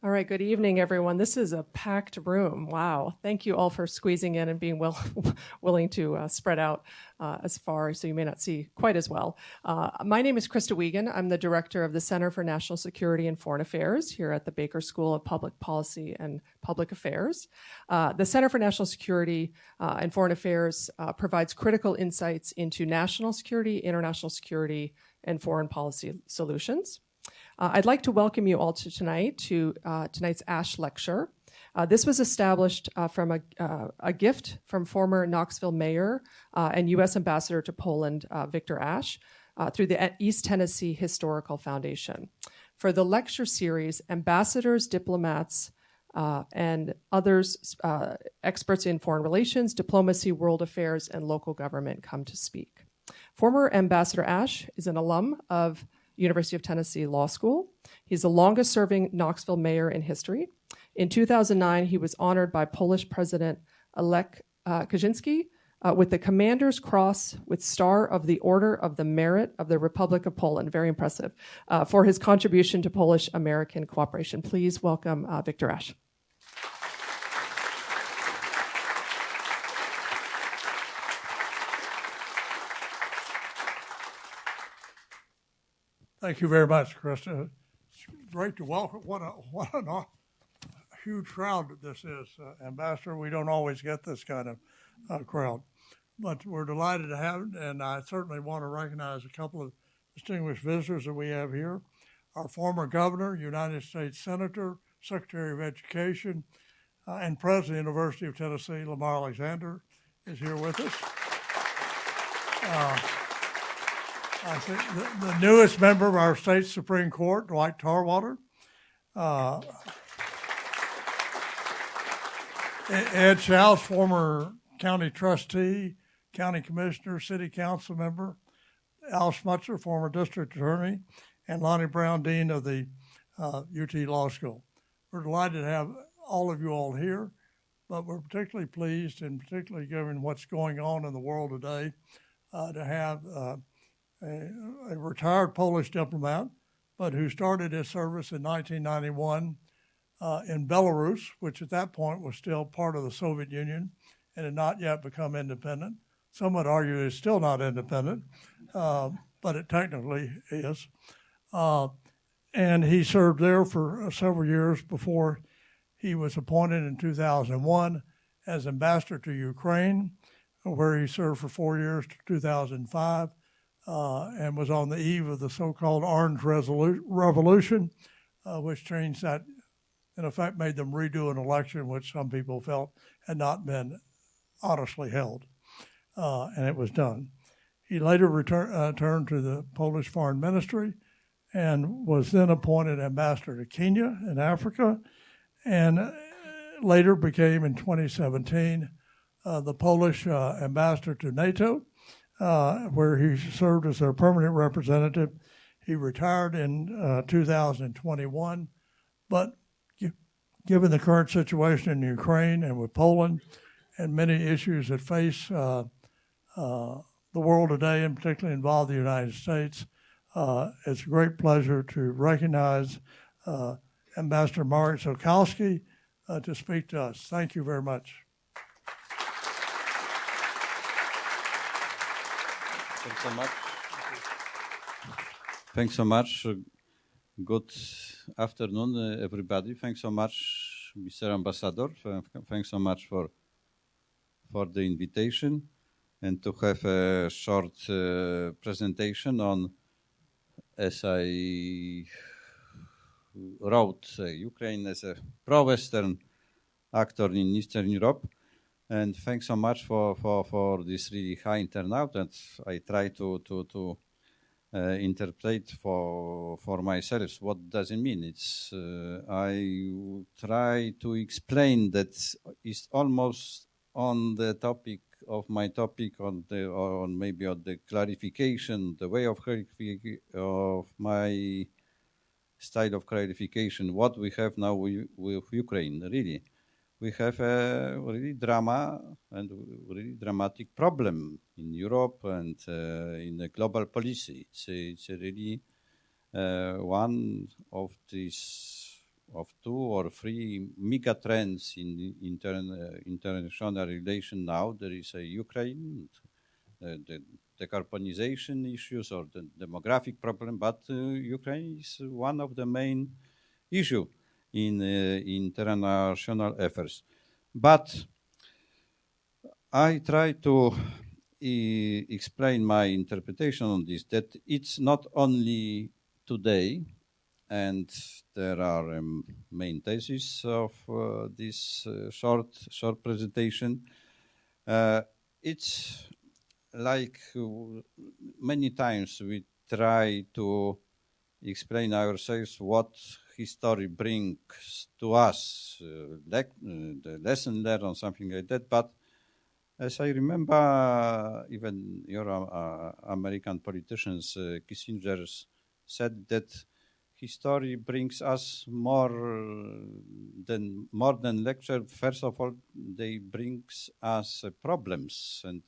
All right, good evening, everyone. This is a packed room. Wow. Thank you all for squeezing in and being willing to spread out as far so you may not see quite as well. My name is Krista Wiegand. I'm the director of the Center for National Security and Foreign Affairs here at the Baker School of Public Policy and Public Affairs. The Center for National Security and Foreign Affairs provides critical insights into national security, international security, and foreign policy solutions. I'd like to welcome you all to tonight's Ashe lecture. This was established from a gift from former Knoxville mayor and U.S. ambassador to Poland, Victor Ashe, through the East Tennessee Historical Foundation. For the lecture series, ambassadors, diplomats, and others, experts in foreign relations, diplomacy, world affairs, and local government come to speak. Former Ambassador Ashe is an alum of University of Tennessee Law School. He's the longest serving Knoxville mayor in history. In 2009, he was honored by Polish President Lech Kaczynski with the Commander's Cross with Star of the Order of the Merit of the Republic of Poland, very impressive, for his contribution to Polish-American cooperation. Please welcome Victor Ashe. Thank you very much, Krista. It's great to welcome. What a huge crowd this is. Ambassador, we don't always get this kind of crowd, but we're delighted to have it, and I certainly want to recognize a couple of distinguished visitors that we have here. Our former governor, United States Senator, Secretary of Education, and President of the University of Tennessee, Lamar Alexander, is here with us. I think the newest member of our state Supreme Court, Dwight Tarwater. Ed Schaus, former county trustee, county commissioner, city council member. Al Schmutzer, former district attorney, and Lonnie Brown, dean of the UT Law School. We're delighted to have all of you all here, but we're particularly pleased, and particularly given what's going on in the world today, to have a retired Polish diplomat, but who started his service in 1991 in Belarus, which at that point was still part of the Soviet Union and had not yet become independent. Some would argue it's still not independent, but it technically is. And he served there for several years before he was appointed in 2001 as ambassador to Ukraine, where he served for 4 years to 2005. And was on the eve of the so-called Orange Revolution, which changed that, in effect, made them redo an election which some people felt had not been honestly held, and it was done. He later returned to the Polish Foreign Ministry and was then appointed ambassador to Kenya in Africa, and later became, in 2017, the Polish ambassador to NATO, where he served as their permanent representative. He retired in 2021, but given the current situation in Ukraine and with Poland and many issues that face the world today, and particularly involve the United States, it's a great pleasure to recognize Ambassador Marek Ziolkowski to speak to us. Thank you very much. Thanks so much. Thanks so much. Good afternoon, everybody. Thanks so much, Mr. Ambassador. Thanks so much for the invitation and to have a short presentation on, as I wrote, Ukraine as a pro-Western actor in Eastern Europe. And thanks so much for this really high turnout. And I try to interpret for myself what does it mean. It's I try to explain that it's almost on the topic of my topic on maybe on the clarification, the way of my style of clarification. What we have now with Ukraine, really. We have a really drama and really dramatic problem in Europe and in the global policy. It's really one of these of 2 or 3 mega trends in international relation now. There is a Ukraine, the decarbonization issues or the demographic problem, but Ukraine is one of the main issue in international affairs. But I try to explain my interpretation on this, that it's not only today, and there are main theses of this short presentation. It's like many times we try to explain ourselves what history brings to us, the lesson learned or something like that. But as I remember, even your American politicians, Kissinger said that history brings us more than lecture. First of all, they brings us problems, and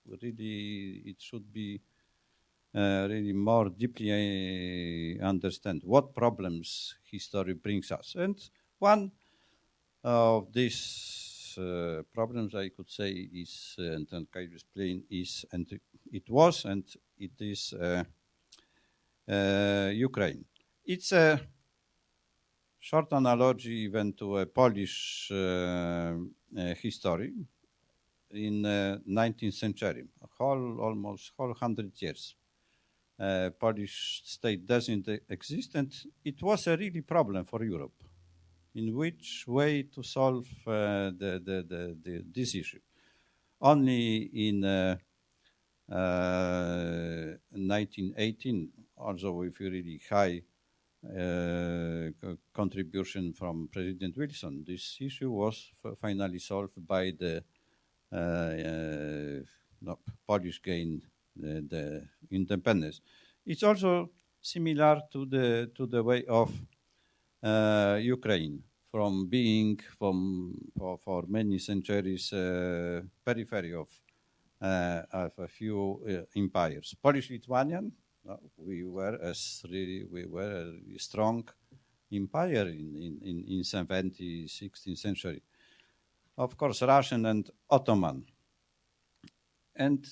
really it should be really more deeply understand what problems history brings us. And one of these problems, I could say, is, and can I explain, is, and it was, and it is Ukraine. It's a short analogy even to a Polish history in 19th century, almost whole 100 years. Polish state doesn't exist, and it was a really problem for Europe. In which way to solve this issue? Only in 1918, also with a really high contribution from President Wilson, this issue was finally solved by the Polish gained the independence. It's also similar to the way of Ukraine, from being for many centuries periphery of a few empires. Polish-Lithuanian, we were a strong empire in 17th, 16th century. Of course, Russian and Ottoman. And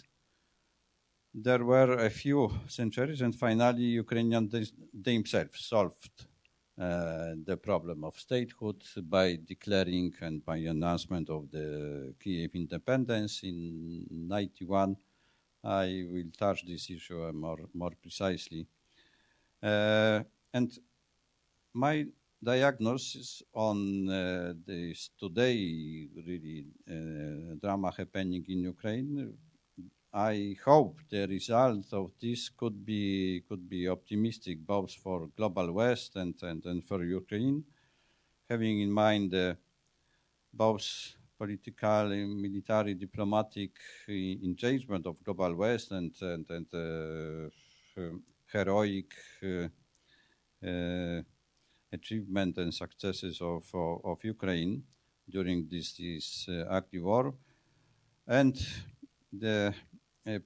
there were a few centuries, and finally Ukrainians themselves solved the problem of statehood by declaring and by announcement of the Kiev independence in 91. I will touch this issue more precisely. And my diagnosis on this today really drama happening in Ukraine, I hope the result of this could be optimistic, both for global West and for Ukraine, having in mind both political, military, diplomatic engagement of global West and heroic achievement and successes of Ukraine during this active war, and the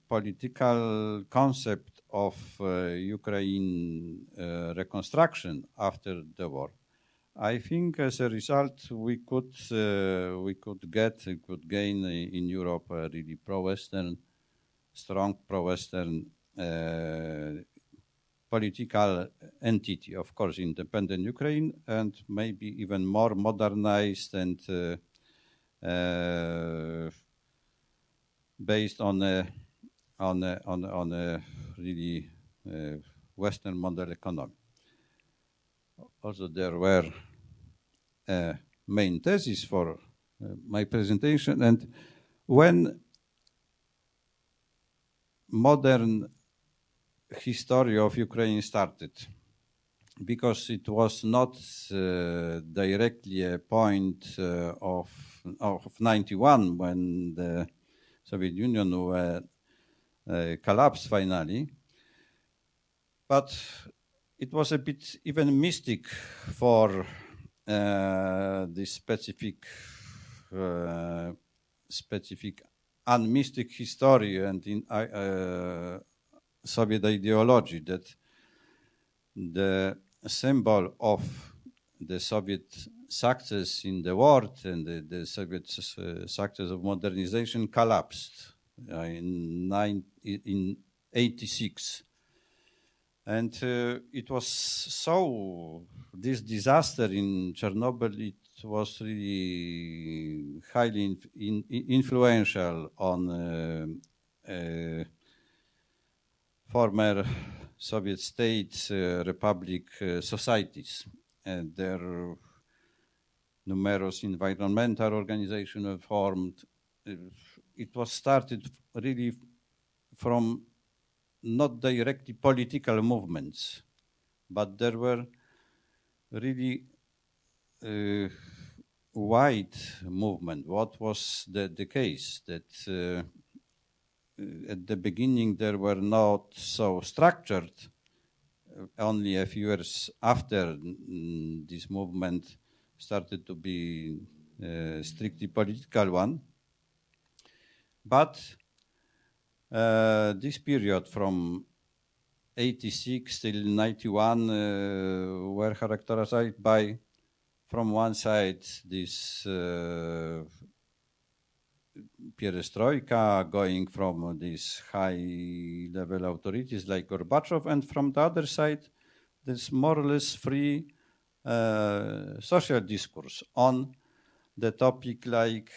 political concept of Ukraine reconstruction after the war. I think as a result we could gain in Europe a really pro-Western, strong pro-Western political entity, of course, independent Ukraine, and maybe even more modernized and based on a really Western model economy. Also, there were main theses for my presentation, and when modern history of Ukraine started, because it was not directly a point of 91 when the Soviet Union collapsed finally, but it was a bit even mystic for this specific unmystic history and in Soviet ideology that the symbol of the Soviet success in the world and the Soviet success of modernization collapsed in 86. And it was so, this disaster in Chernobyl, it was really highly influential on former Soviet states, republic societies. And there are numerous environmental organizations were formed. It was started really from not directly political movements, but there were really wide movement. What was the case? That at the beginning there were not so structured. Only a few years after this movement started to be strictly political one. But this period from 86 till 91 were characterized by, from one side, this perestroika, going from these high-level authorities like Gorbachev, and from the other side, this more or less free social discourse on the topic like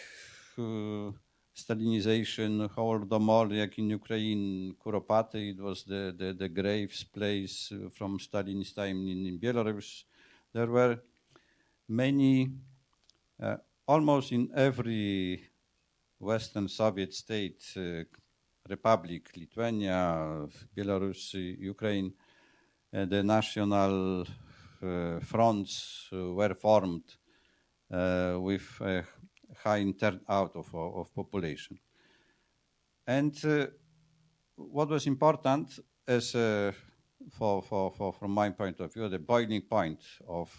Stalinization, Holodomor, like in Ukraine, Kuropaty, it was the graves place from Stalin's time in Belarus. There were many, almost in every Western Soviet state, republic, Lithuania, Belarus, Ukraine, the national fronts were formed with a high turnout of population. And what was important as from my point of view, the boiling point of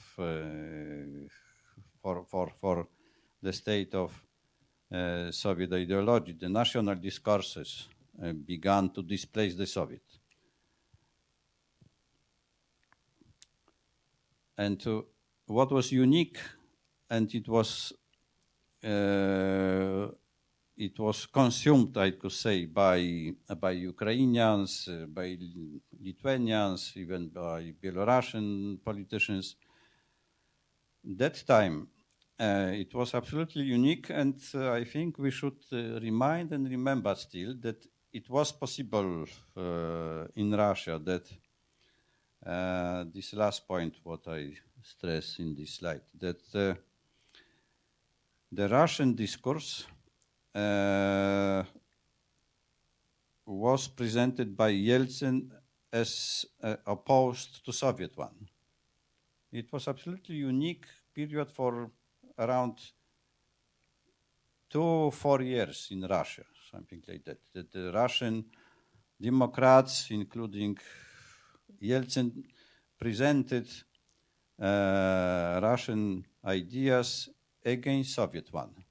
for the state of Soviet ideology, the national discourses began to displace the Soviet. And what was unique, and it was consumed, I could say, by Ukrainians, by Lithuanians, even by Belarusian politicians. That time, it was absolutely unique, and I think we should remind and remember still that it was possible in Russia that this last point, what I stress in this slide, that the Russian discourse was presented by Yeltsin as opposed to Soviet one. It was absolutely unique period for around 2 or 4 years in Russia, something like that. That the Russian Democrats, including Yeltsin, presented Russian ideas against Soviet one.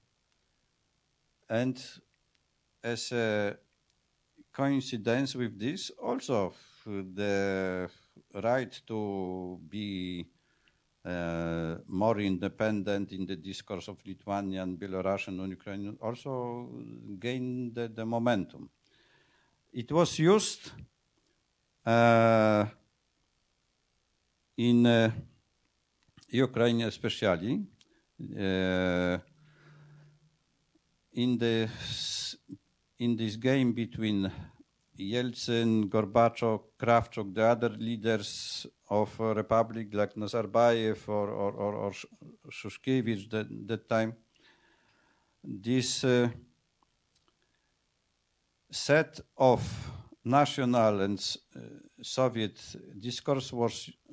And as a coincidence with this, also the right to be more independent in the discourse of Lithuanian, Belarusian, and Ukrainian also gained the momentum. It was used in Ukraine especially, in the in this game between Yeltsin, Gorbachev, Kravchuk, the other leaders of republic like Nazarbayev or Shushkevich that time, this set of national and Soviet discourse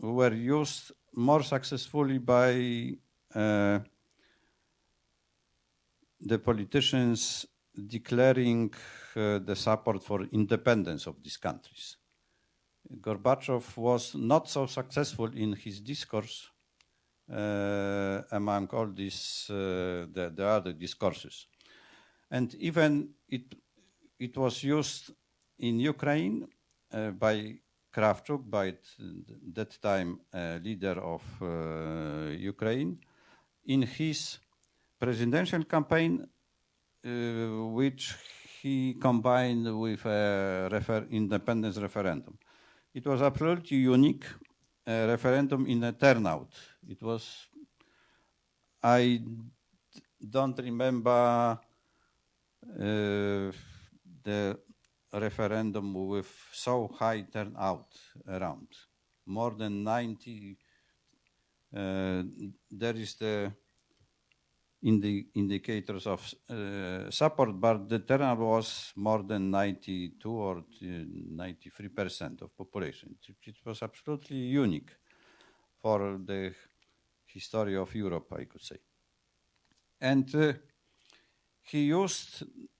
were used more successfully by the politicians declaring the support for independence of these countries. Gorbachev was not so successful in his discourse among all these the other discourses, and even it was used in Ukraine by Kravchuk, by that time leader of Ukraine, in his presidential campaign, which he combined with a independence referendum. It was absolutely unique referendum in a turnout. It was, I don't remember the referendum with so high turnout around, more than 90. There is the indicators of support, but the turnout was more than 92 or 93% of population. It was absolutely unique for the history of Europe, I could say. And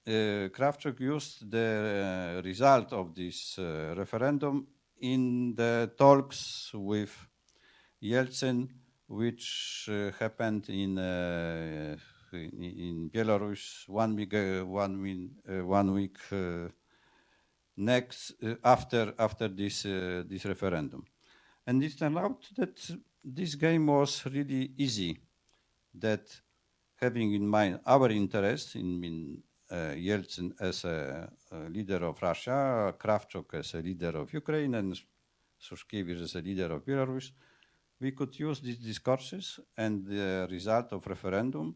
Kravchuk used the result of this referendum in the talks with Yeltsin, which happened in Belarus 1 week next after this referendum, and it turned out that this game was really easy. That having in mind our interest in Yeltsin as a leader of Russia, Kravchuk as a leader of Ukraine, and Shushkevich as a leader of Belarus, we could use these discourses and the result of referendum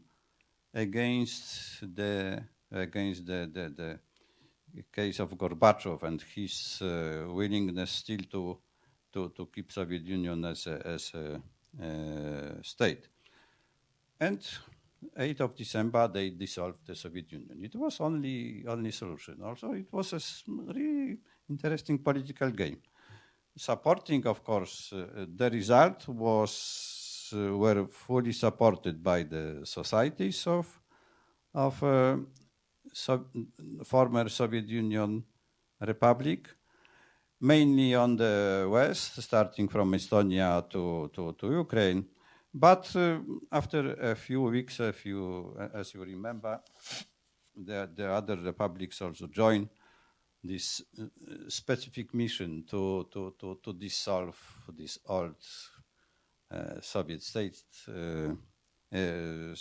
against the case of Gorbachev and his willingness still to keep Soviet Union as a state. And 8th of December, they dissolved the Soviet Union. It was only solution. Also, it was a really interesting political game. Supporting, of course, the result were fully supported by the societies of former Soviet Union republic, mainly on the west, starting from Estonia to Ukraine. But after a few weeks, as you remember, the other republics also joined this specific mission to dissolve this old Soviet state,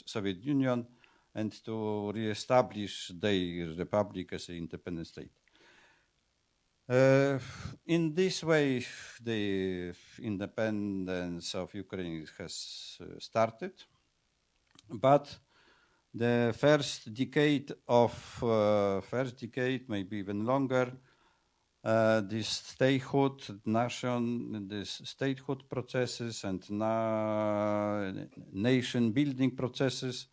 Soviet Union, and to reestablish their republic as an independent state. In this way, the independence of Ukraine has started, but the first decade, maybe even longer, this statehood processes and nation building processes,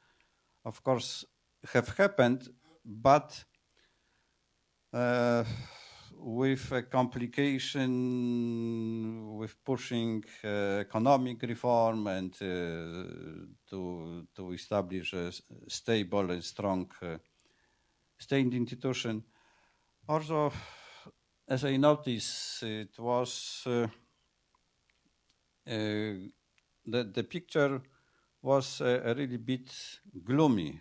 of course, have happened, but with a complication with pushing economic reform and to establish a stable and strong state institution. Also, as I noticed, it was the picture was a really bit gloomy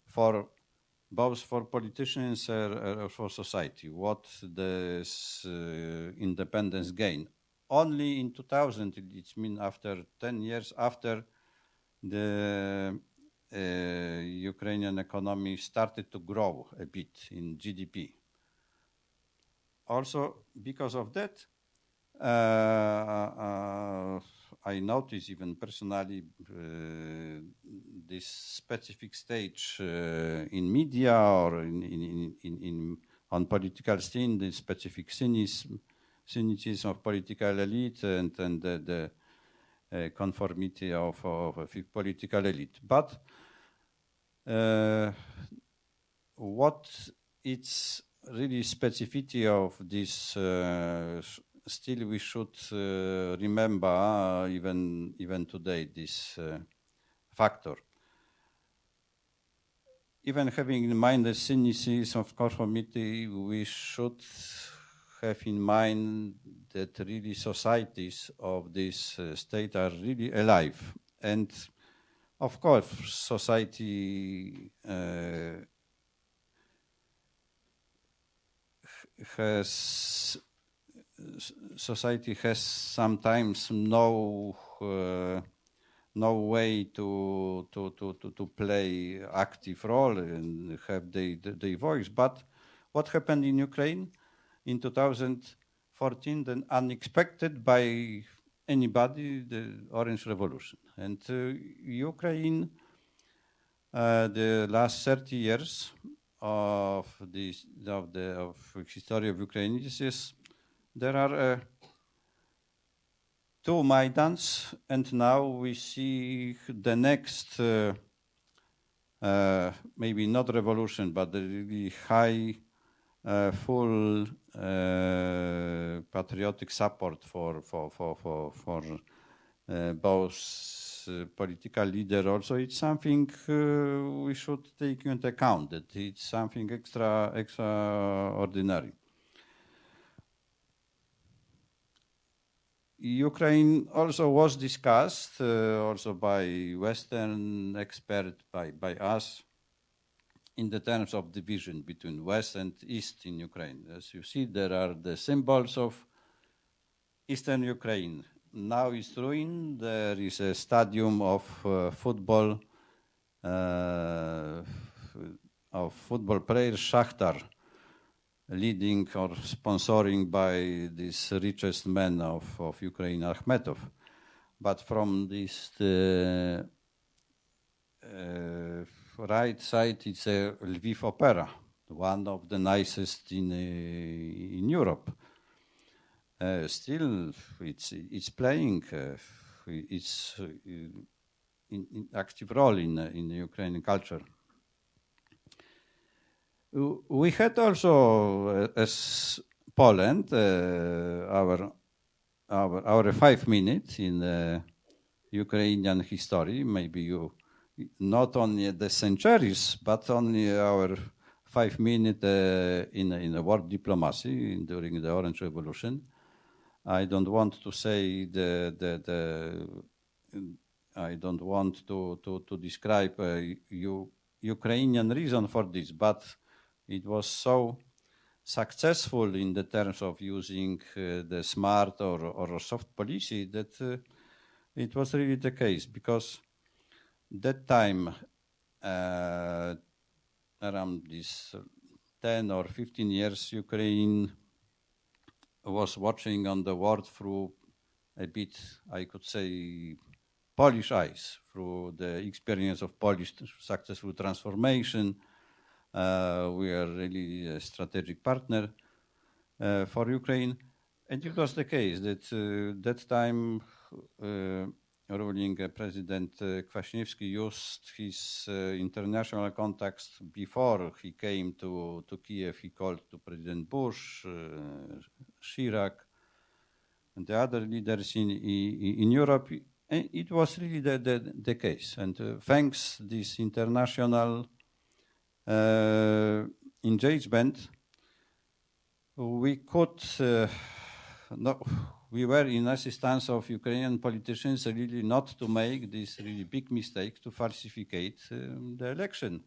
for both for politicians and for society, what this independence gained. Only in 2000, it means after 10 years after the Ukrainian economy started to grow a bit in GDP. Also, because of that, I noticed even personally this specific stage in media or in on political scene, the specific cynicism of political elite and the conformity of a political elite. But what it's really specificity of this still we should remember even today this factor. Even having in mind the cynicism of conformity, we should have in mind that really societies of this state are really alive. And of course, society has sometimes no way to play active role and have their voice. But what happened in Ukraine in 2014, then unexpected by anybody, the Orange Revolution. And Ukraine, the last 30 years of the history of Ukraine is there are two Maidans, and now we see the next maybe not revolution, but the really high full patriotic support for both political leader. Also, it's something we should take into account, that it's something extraordinary. Ukraine also was discussed also by Western expert, by us, in the terms of division between West and East in Ukraine. As you see, there are the symbols of Eastern Ukraine. Now it's ruined. There is a stadium of football players, Shakhtar, leading or sponsoring by this richest man of Ukraine, Akhmetov. But from this right side, it's a Lviv Opera, one of the nicest in Europe. Still, it's playing its in active role in Ukrainian culture. We had also, as Poland, our 5 minutes in Ukrainian history. Maybe you not only the centuries, but only our 5 minutes in a world diplomacy during the Orange Revolution. I don't want to say I don't want to describe Ukrainian reason for this, but it was so successful in the terms of using the smart or soft policy that it was really the case, because that time around this 10 or 15 years, Ukraine was watching on the world through a bit, I could say, Polish eyes, through the experience of Polish successful transformation. We are really a strategic partner for Ukraine. And it was the case that that time ruling President Kwaśniewski used his international contacts. Before he came to Kiev, he called to President Bush, Chirac, and the other leaders in Europe. And it was really the case. And thanks this international engagement, we could we were in assistance of Ukrainian politicians really not to make this really big mistake to falsificate the election.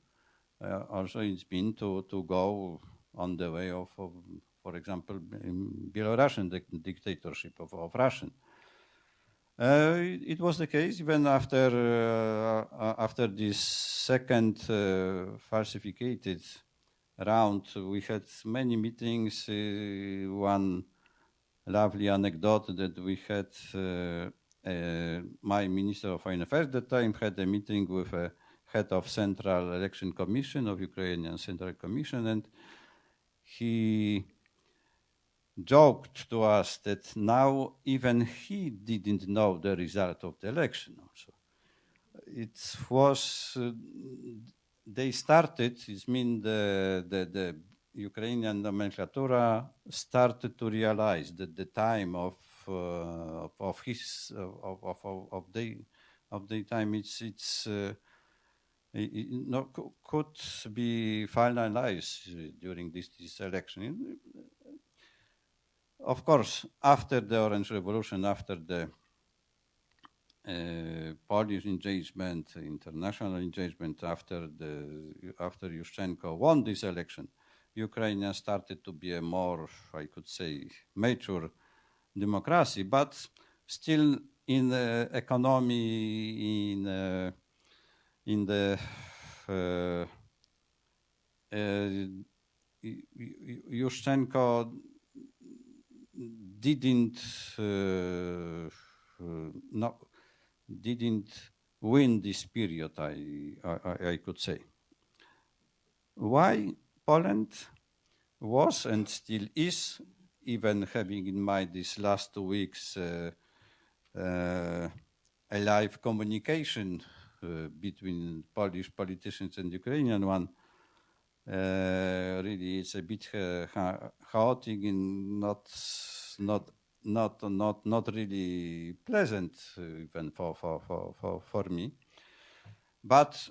Also, it's been to go on the way of for example, Belarusian dictatorship of Russian. It was the case even after this second falsificated round. We had many meetings. One lovely anecdote that we had my Minister of Foreign Affairs at the time had a meeting with a head of Central Election Commission of Ukrainian Central Commission, and he joked to us that now even he didn't know the result of the election. Also, it was they started. It means the Ukrainian nomenclatura started to realize that the time of the time could be finalized during this election. Of course, after the Orange Revolution, after the Polish engagement, international engagement, after Yushchenko won this election, Ukraine started to be a more, I could say, mature democracy, but still in the economy, in the Yushchenko didn't win this period, I could say. Why Poland was and still is, even having in mind these last 2 weeks a live communication between Polish politicians and Ukrainian one, really it's a bit chaotic and not really pleasant even for me. But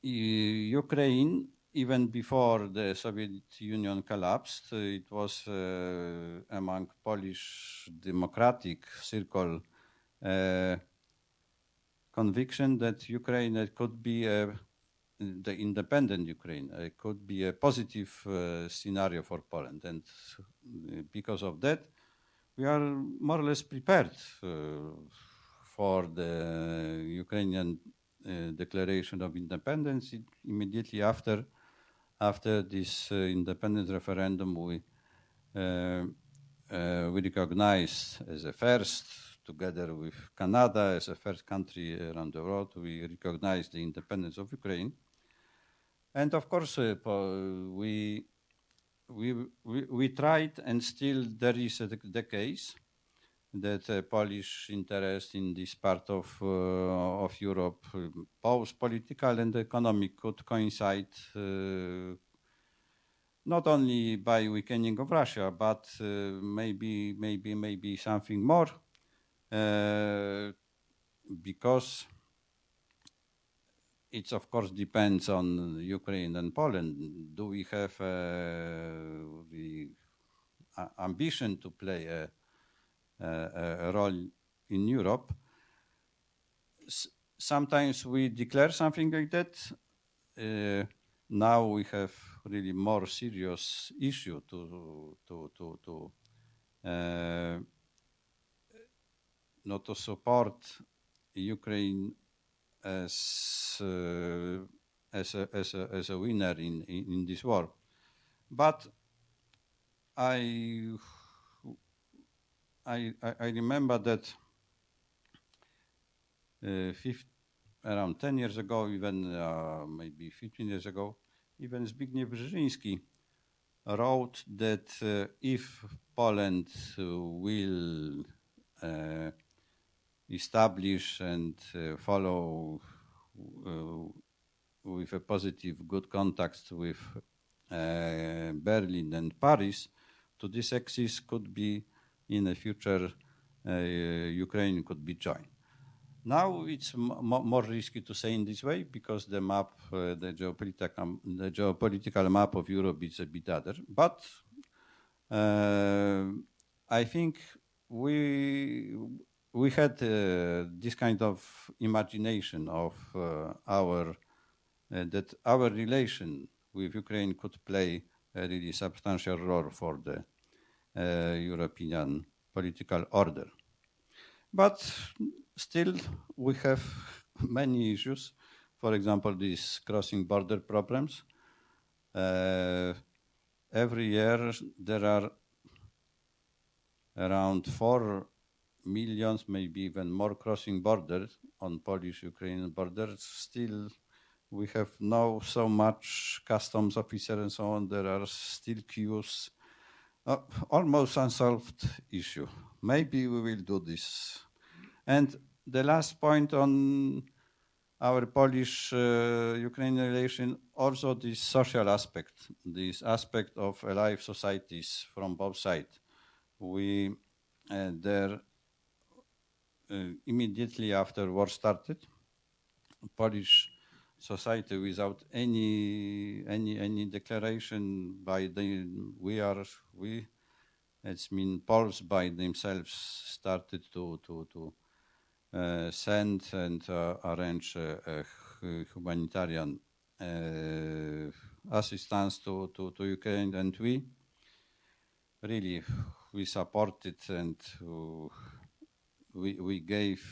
Ukraine, even before the Soviet Union collapsed, it was among Polish democratic circle conviction that Ukraine could be the independent Ukraine could be a positive scenario for Poland, and because of that, we are more or less prepared for the Ukrainian declaration of independence. Immediately after this independence referendum, we recognized as a first, together with Canada as a first country around the world, we recognized the independence of Ukraine. And of course, we tried, and still there is the case that Polish interest in this part of Europe, both political and economic, could coincide not only by weakening of Russia, but maybe something more, because it of course depends on Ukraine and Poland. Do we have the ambition to play a role in Europe? Sometimes we declare something like that. Now we have really more serious issue not to support Ukraine as a winner in this war. But I remember that around 10 years ago, even maybe 15 years ago, even Zbigniew Brzezinski wrote that if Poland will establish and follow with a positive, good contacts with Berlin and Paris, to this axis could be in the future Ukraine could be joined. Now it's more risky to say in this way because the map, the geopolitical map of Europe is a bit other. But I think we had this kind of imagination of that our relation with Ukraine could play a really substantial role for the European political order. But still, we have many issues. For example, these crossing border problems. Every year there are around 4 millions, maybe even more, crossing borders on Polish-Ukrainian borders. Still, we have no so much customs officer and so on. There are still queues. Almost unsolved issue. Maybe we will do this. And the last point on our Polish-Ukrainian relation, also this social aspect, this aspect of alive societies from both sides. We there immediately after war started, Polish society without any declaration by the it's mean Poles by themselves started to send and arrange humanitarian assistance to Ukraine, and we supported and we gave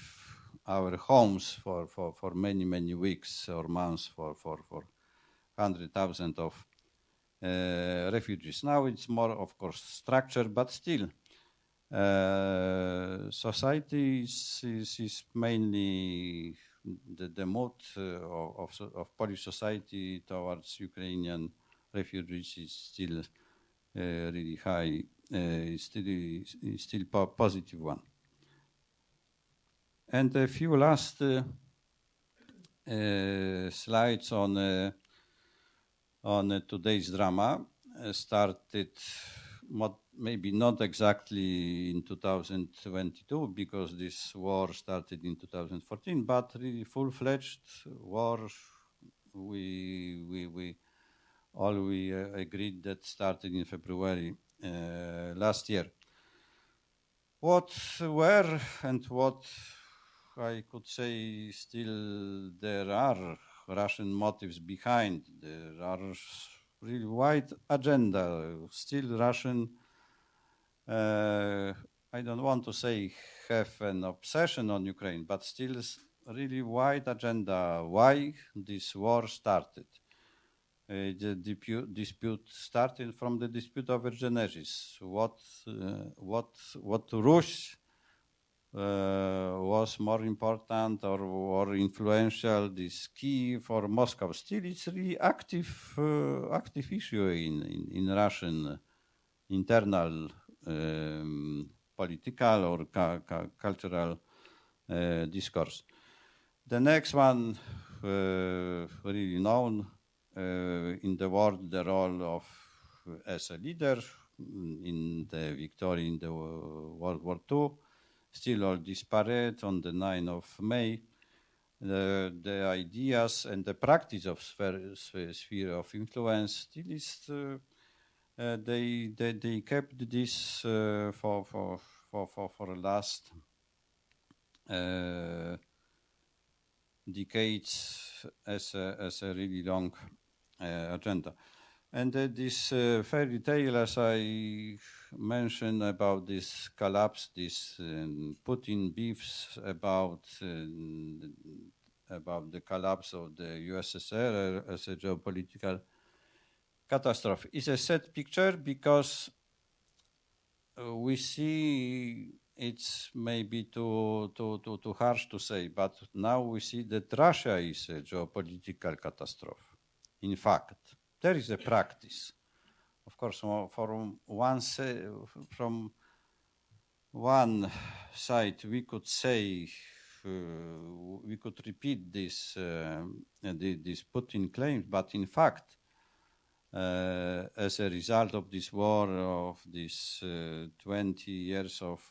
our homes for many weeks or months for 100,000 of refugees. Now it's more, of course, structure, but still, society is mainly the mood of Polish society towards Ukrainian refugees is still really high, still positive one. And a few last slides on today's drama started maybe not exactly in 2022 because this war started in 2014, but really full-fledged war. We agreed that started in February last year. What were and what I could say still there are Russian motives behind. There are really wide agenda. Still Russian, I don't want to say have an obsession on Ukraine, but still really wide agenda. Why this war started? The dispute started from the dispute over Genesis. What Rus was more important or more influential, this key for Moscow. Still, it's really active issue in Russian internal political or cultural discourse. The next one, really known in the world, the role of as a leader in the victory in the World War II. Still all this parade on the 9th of May, the ideas and the practice of sphere of influence still is, they kept this for last decades as a really long agenda. And this fairy tale, as I mentioned about this collapse, this Putin beefs about the collapse of the USSR as a geopolitical catastrophe, is a sad picture because we see it's maybe too harsh to say, but now we see that Russia is a geopolitical catastrophe. In fact, there is a practice. Of course, from one side, we could say, we could repeat this Putin claims, but in fact, as a result of this war, of this 20 years of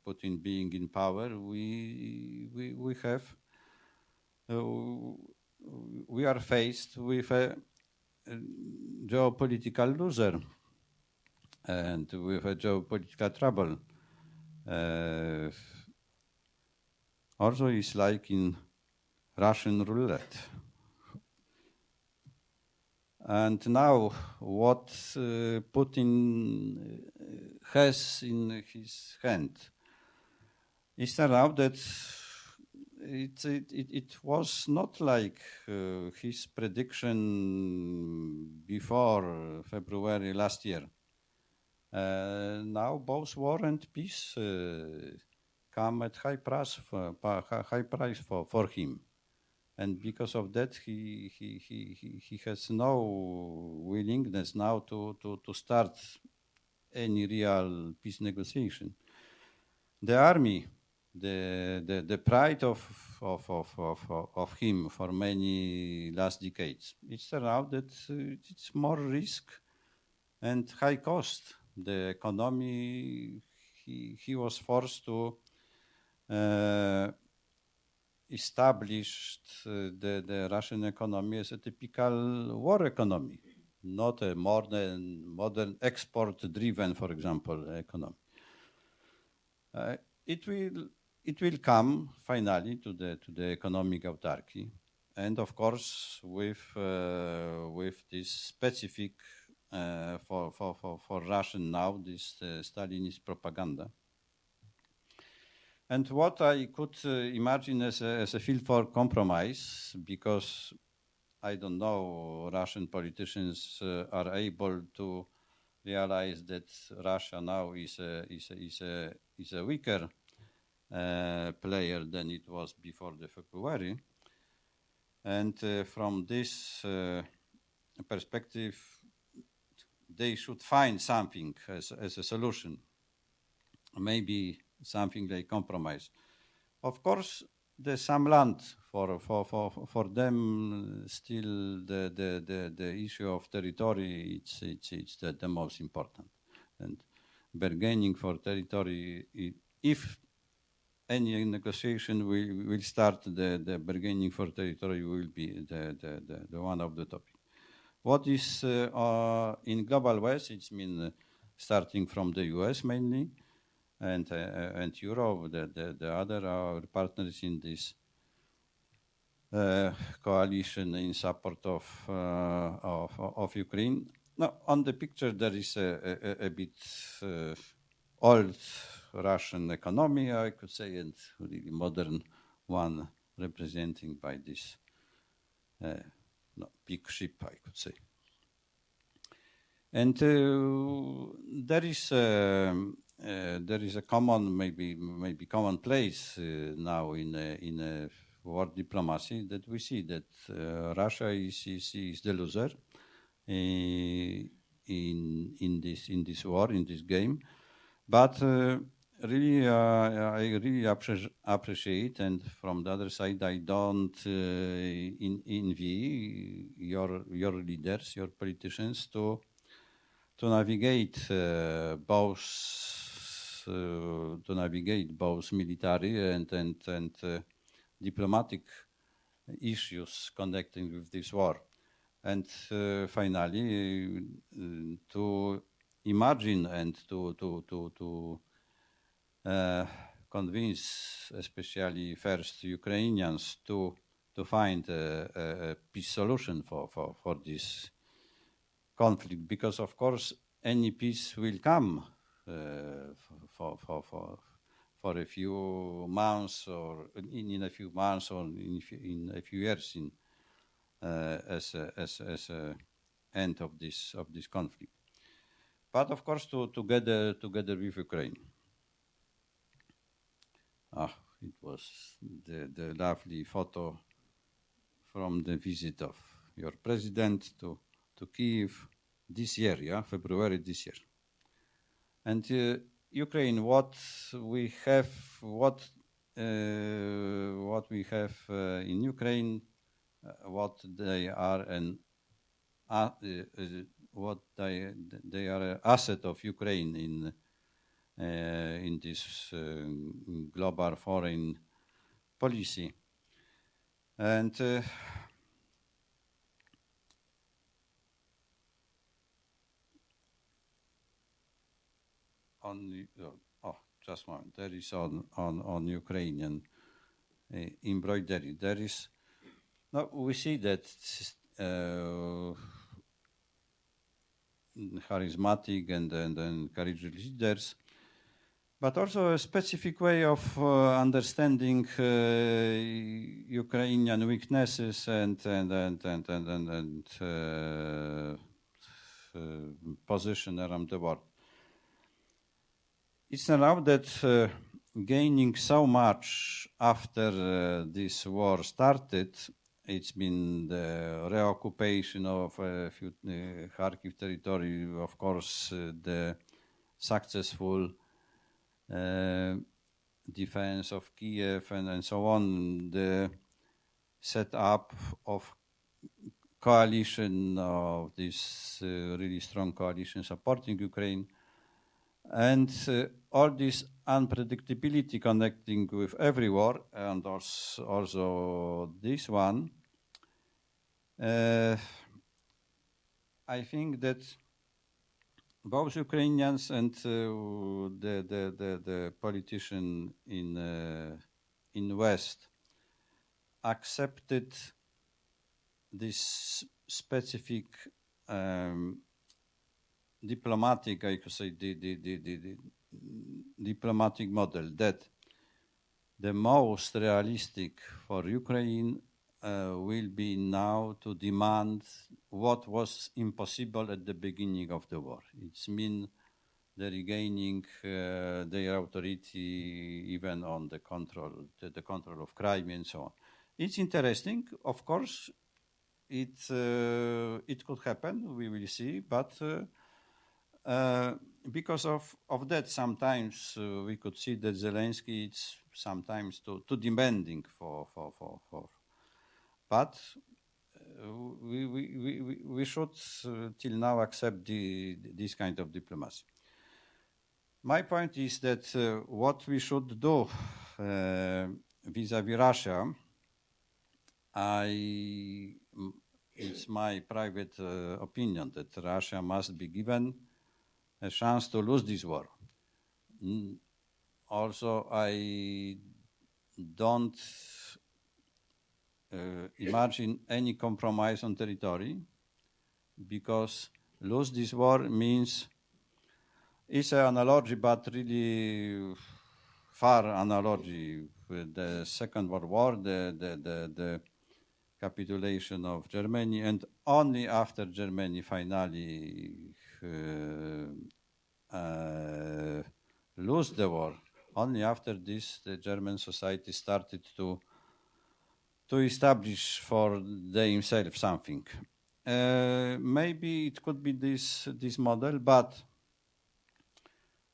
Putin being in power, we are faced with a geopolitical loser and with a geopolitical trouble. Also, it's like in Russian roulette. And now, what Putin has in his hand, it turned out that it was not like his prediction before February last year. Now, both war and peace come at high price for him. And because of that, he has no willingness now to start any real peace negotiation. The army, the pride of him for many last decades, it's turned out that it's more risk and high cost. The economy, he was forced to establish the Russian economy as a typical war economy, not a modern export-driven, for example, economy. It will come finally to the economic autarky, and of course with this specific for Russian now, this Stalinist propaganda. And what I could imagine as a field for compromise, because I don't know, Russian politicians are able to realize that Russia now is a weaker player than it was before the February, and from this perspective, they should find something as a solution, maybe something like compromise. Of course, there's some land for them. Still, the issue of territory it's the most important, and bargaining for territory. If any negotiation will start, the bargaining for territory will be the one of the topic. What is in global West? It's starting from the US mainly, and Europe, the other our partners in this coalition in support of Ukraine. Now, on the picture there is a bit old Russian economy, I could say, and really modern one representing by this big ship, I could say. And there is a common, maybe commonplace now in a war diplomacy that we see that Russia is the loser in this war, in this game. But really, I really appreciate, and from the other side, I don't envy your leaders, your politicians to navigate both military and diplomatic issues connecting with this war, and finally to imagine and to convince, especially first Ukrainians, to find a peace solution for this conflict, because of course any peace will come for a few months, or in a few months, or in a few years, as a end of this conflict. But of course, together with Ukraine. It was the lovely photo from the visit of your president to Kyiv this year, February this year. And Ukraine, what we have in Ukraine, what they are an asset of Ukraine in this global foreign policy, and just one. There is on Ukrainian embroidery. There is no. We see that charismatic and courageous leaders, but also a specific way of understanding Ukrainian weaknesses and position around the world. It's allowed that gaining so much after this war started. It's been the reoccupation of Kharkiv territory, of course, the successful defense of Kiev and so on, the setup of coalition of this really strong coalition supporting Ukraine, and all this unpredictability connecting with every war, and also this one. I think that both Ukrainians and the politician in West accepted this specific diplomatic, I could say, the diplomatic model that the most realistic for Ukraine will be now to demand what was impossible at the beginning of the war. It's mean the regaining their authority even on the control of Crimea and so on. It's interesting, of course. It could happen. We will see, but because of that, sometimes we could see that Zelensky is sometimes too demanding for. But we should till now accept this kind of diplomacy. My point is that what we should do vis-à-vis Russia, it's my private opinion that Russia must be given a chance to lose this war. Also, I don't imagine any compromise on territory, because lose this war means, it's an analogy, but really far analogy with the Second World War, the capitulation of Germany, and only after Germany finally lose the war, only after this the German society started to establish for themselves something. Maybe it could be this model, but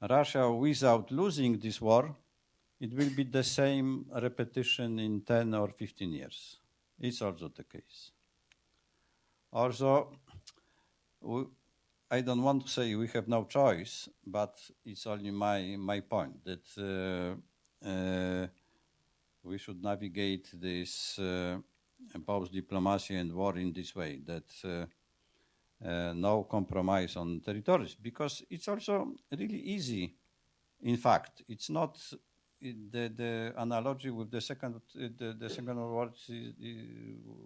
Russia, without losing this war, it will be the same repetition in 10 or 15 years. It's also the case. Also, I don't want to say we have no choice, but it's only my point that we should navigate this both diplomacy and war in this way, that no compromise on territories, because it's also really easy. In fact, it's not the analogy with the second World War.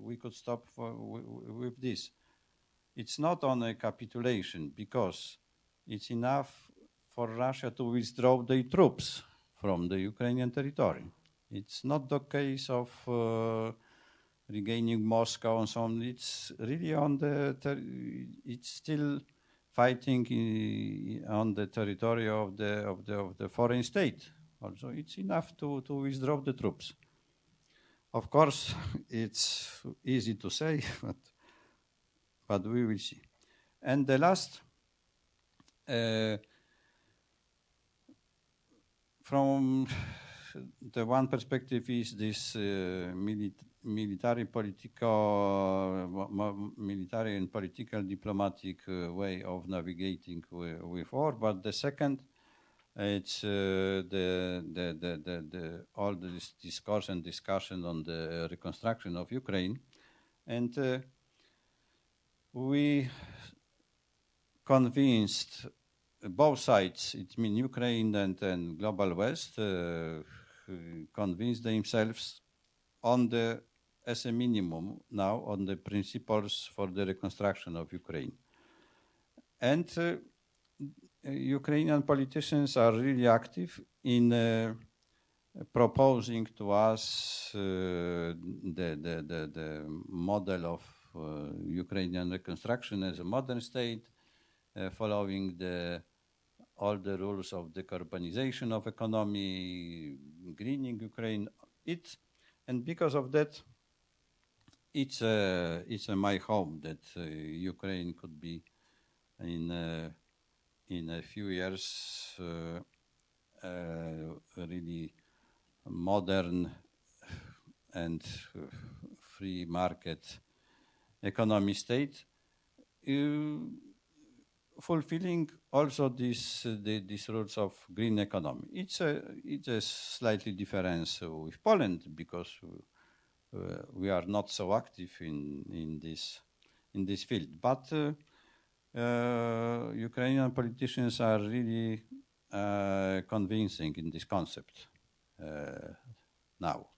We could stop with this. It's not on a capitulation, because it's enough for Russia to withdraw their troops from the Ukrainian territory. It's not the case of regaining Moscow and so on. It's really on it's still fighting on the territory of the foreign state. Also, it's enough to withdraw the troops. Of course, it's easy to say, but we will see. And the last, from the one perspective, is this military and political diplomatic way of navigating with war. But the second, it's all this discourse and discussion on the reconstruction of Ukraine, and we convinced both sides, it means Ukraine and global West, convinced themselves as a minimum now on the principles for the reconstruction of Ukraine. And Ukrainian politicians are really active in proposing to us the model of Ukrainian reconstruction as a modern state, following the all the rules of decarbonization of economy, greening Ukraine. And because of that, it's my hope that Ukraine could be in a few years really modern and free market economy state, fulfilling also these rules of green economy. It's a slightly difference with Poland because we are not so active in this field. But Ukrainian politicians are really convincing in this concept now.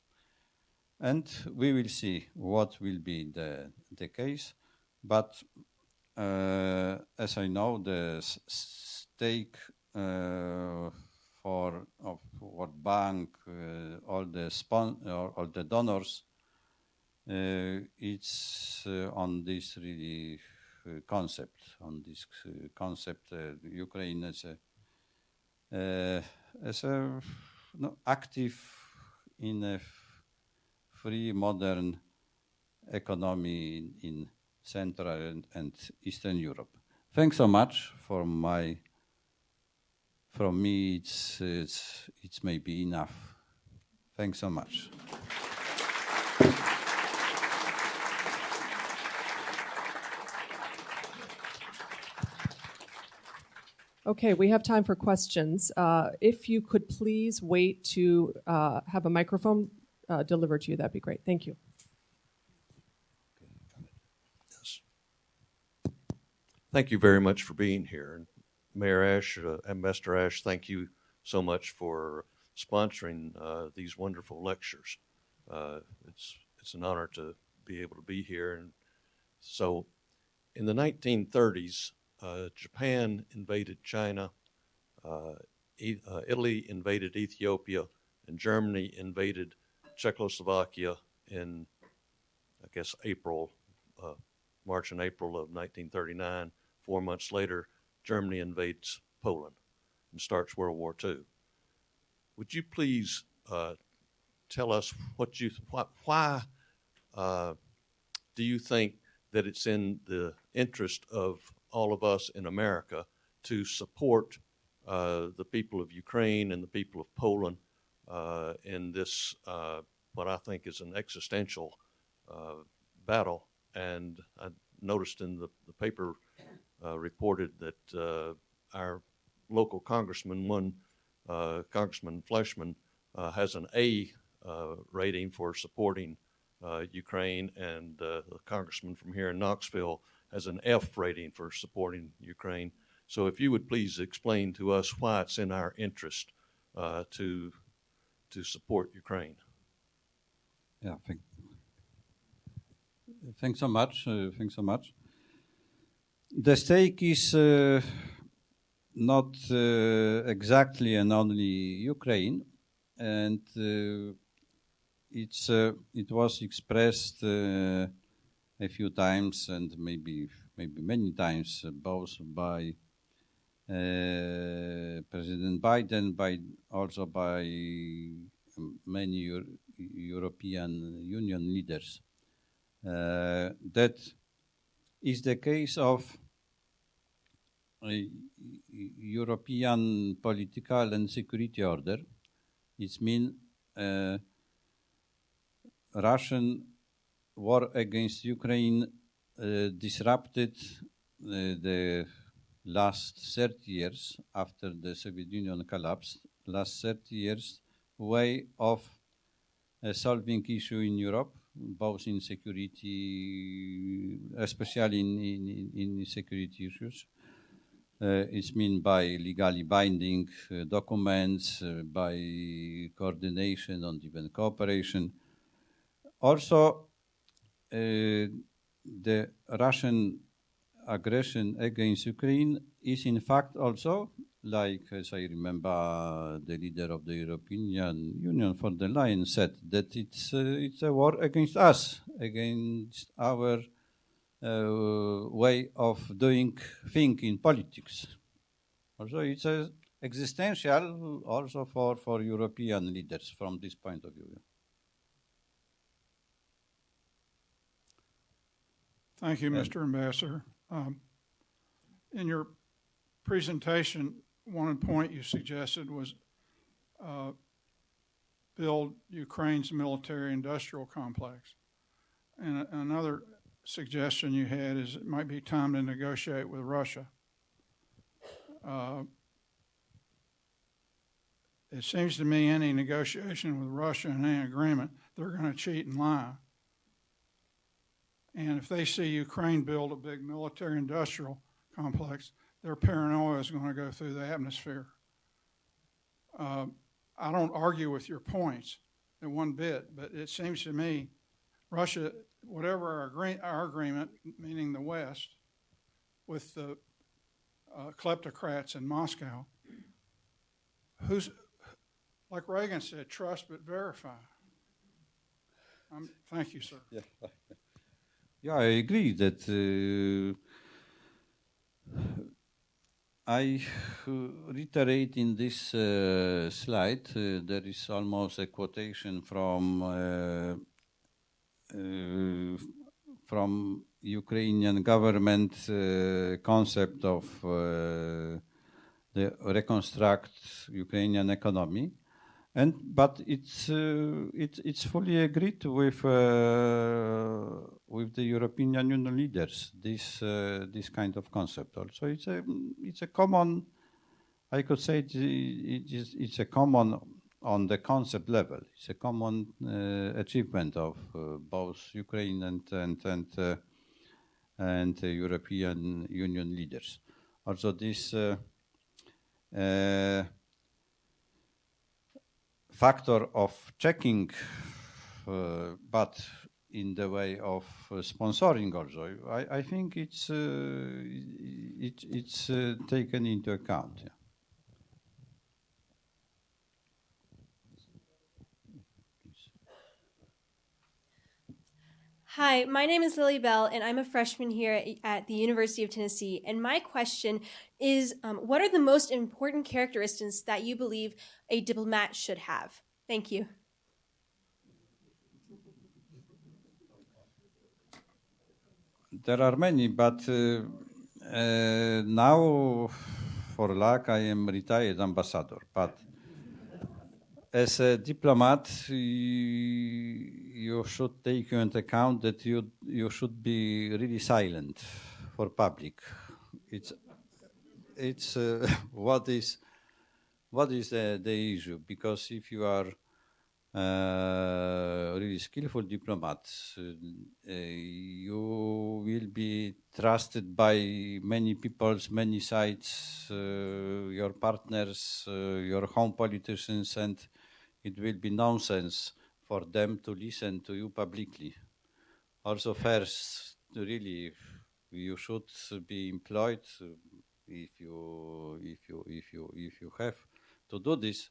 And we will see what will be the case. But as I know, the stake for World Bank, all the donors, it's on this really concept. Ukraine as a active in a free modern economy in Central and Eastern Europe. Thanks so much from me. It's maybe enough. Thanks so much. Okay, we have time for questions. If you could please wait to have a microphone delivered to you, that'd be great. Thank you. Yes. Thank you very much for being here. And Mayor Ashe, Ambassador Ashe, thank you so much for sponsoring these wonderful lectures. It's an honor to be able to be here. And so in the 1930s, Japan invaded China, Italy invaded Ethiopia, and Germany invaded Czechoslovakia in, I guess, March and April of 1939. 4 months later, Germany invades Poland and starts World War II. Would you please tell us why do you think that it's in the interest of all of us in America to support the people of Ukraine and the people of Poland in this, what I think is an existential battle? And I noticed in the paper reported that our local congressman, Congressman Fleshman, has an A rating for supporting Ukraine, and the congressman from here in Knoxville has an F rating for supporting Ukraine. So if you would please explain to us why it's in our interest to support Ukraine. Yeah, thanks so much. Thanks so much. The stake is not exactly and only Ukraine, and it was expressed a few times, and maybe many times, both by President Biden, also by many European Union leaders. That is the case of European political and security order. It means Russian war against Ukraine disrupted the last 30 years after the Soviet Union collapsed, last 30 years way of solving issue in Europe, both in security, especially in security issues. It's mean by legally binding documents, by coordination and even cooperation. Also, the Russian aggression against Ukraine is in fact also, like as I remember the leader of the European Union, von der Leyen, said that it's a war against us, against our way of doing things in politics. Also, it's existential also for European leaders from this point of view. Thank you, Mr. Ambassador. In your presentation, one point you suggested was build Ukraine's military-industrial complex. And another suggestion you had is it might be time to negotiate with Russia. It seems to me any negotiation with Russia and any agreement, they're going to cheat and lie. And if they see Ukraine build a big military-industrial complex, their paranoia is going to go through the atmosphere. I don't argue with your points in one bit, but it seems to me Russia, whatever our agreement, meaning the West, with the kleptocrats in Moscow, who's, like Reagan said, trust but verify. Thank you, sir. Yeah, I agree that I reiterate in this slide, there is almost a quotation from Ukrainian government concept of the reconstruct Ukrainian economy. But it's fully agreed with the European Union leaders. This kind of concept also it's a common. I could say it's a common on the concept level. It's a common achievement of both Ukraine and European Union leaders. Also this. Factor of checking, but in the way of sponsoring also, I think it's taken into account. Yeah. Hi, my name is Lily Bell, and I'm a freshman here at the University of Tennessee. And my question is, what are the most important characteristics that you believe a diplomat should have? Thank you. There are many, but now, for luck, I am retired ambassador. But as a diplomat, you should take into account that you should be really silent for public. It's what is the issue, because if you are really skillful diplomat, you will be trusted by many peoples, many sides, your partners, your home politicians, and it will be nonsense for them to listen to you publicly. Also, first, really, you should be employed if you have to do this.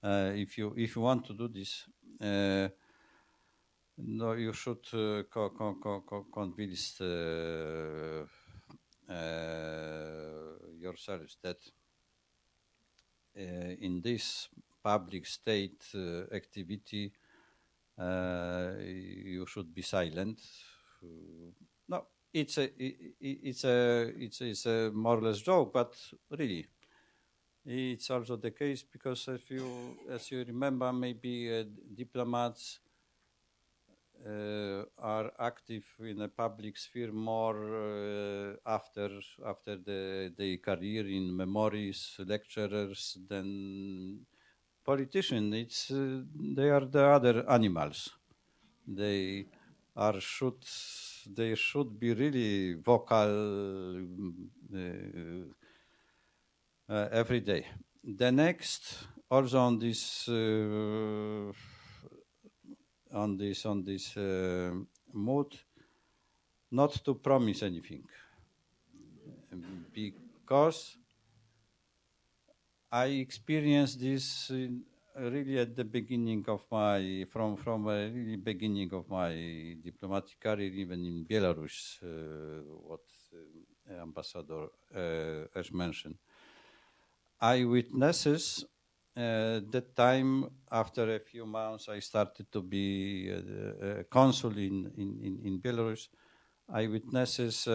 If you want to do this, no, you should convince yourselves that in this public state activity, you should be silent. No, it's a more or less joke, but really, it's also the case because as you remember, maybe diplomats are active in a public sphere more after their career in memories, lecturers than politicians. They are the other animals. They should be really vocal every day. The next, also on this mood, not to promise anything, because I experienced this really at the beginning of from a really beginning of my diplomatic career, even in Belarus, what Ambassador Ashe mentioned. eyewitnesses. That time, after a few months, I started to be a consul in Belarus. Eyewitnesses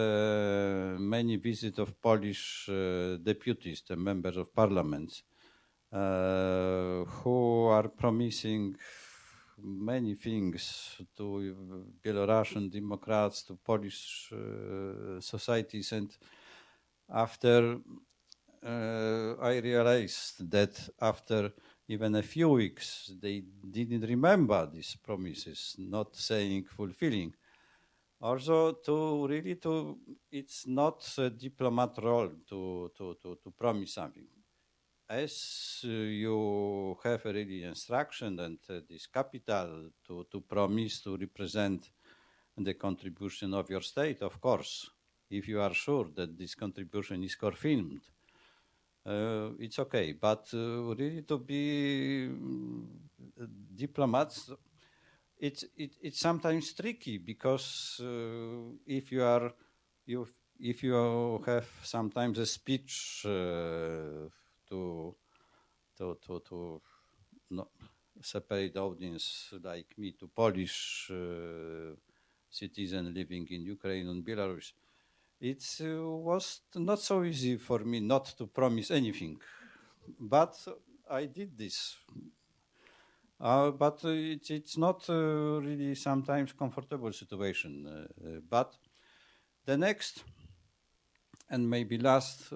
many visits of Polish deputies, the members of parliament, who are promising many things to Belarusian Democrats, to Polish societies. And after I realized that after even a few weeks, they didn't remember these promises, not saying, fulfilling. Also, it's not a diplomat role to promise something. As you have a really instruction and this capital to promise to represent the contribution of your state, of course, if you are sure that this contribution is confirmed, it's okay. But really to be diplomats, it's sometimes tricky because if you have sometimes a speech to no, separate audience like me to Polish citizen living in Ukraine and Belarus, it was not so easy for me not to promise anything, but I did this. But it's not really sometimes comfortable situation. But the next and maybe last,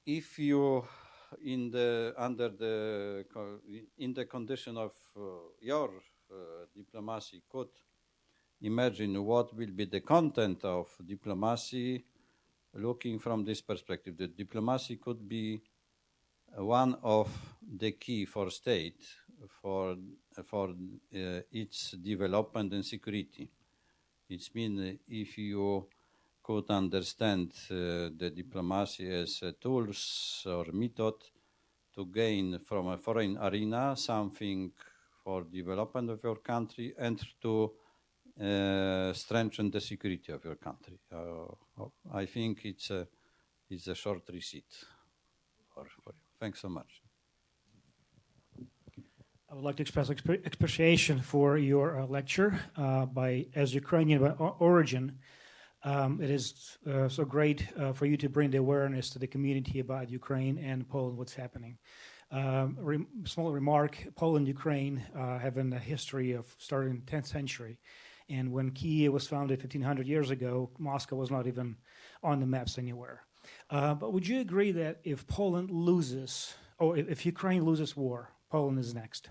if you in the condition of your diplomacy could imagine what will be the content of diplomacy, looking from this perspective, that diplomacy could be one of the key for state for its development and security. It means if you could understand the diplomacy as tools or method to gain from a foreign arena something for development of your country and to strengthen the security of your country. I think it's a short receipt for you. Thanks so much. I would like to express appreciation for your lecture. As Ukrainian by origin, it is so great for you to bring the awareness to the community about Ukraine and Poland, what's happening. Small remark, Poland and Ukraine have a history of starting in the 10th century. And when Kiev was founded 1,500 years ago, Moscow was not even on the maps anywhere. But would you agree that if Poland loses, or if Ukraine loses war, Poland is next?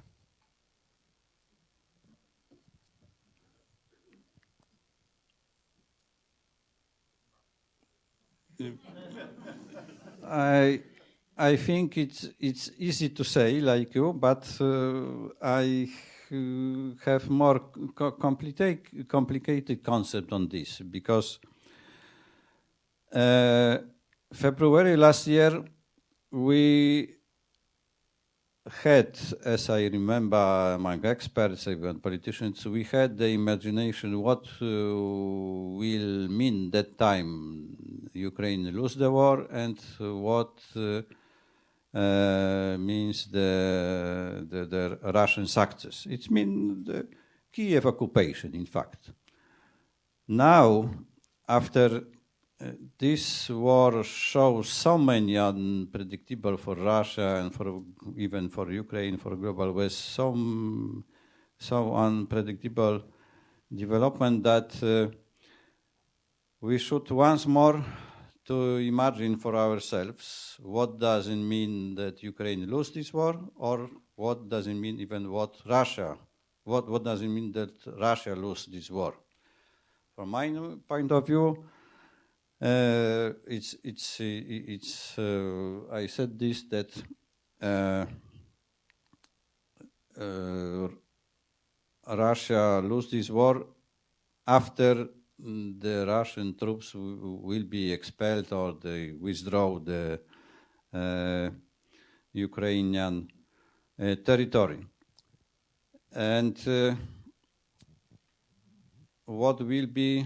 I think it's easy to say like you, but I have more complicated concept on this because February last year we had, as I remember among experts, even politicians, we had the imagination what will mean that time Ukraine lose the war and what means the Russian success. It means the Kiev occupation, in fact. Now, after this war shows so many unpredictable for Russia and even for Ukraine, for global West, so unpredictable development that we should once more to imagine for ourselves what does it mean that Ukraine lose this war, or what does it mean even what does it mean that Russia lose this war. From my point of view, it's I said this that Russia lose this war after the Russian troops will be expelled or they withdraw the Ukrainian territory. And what will be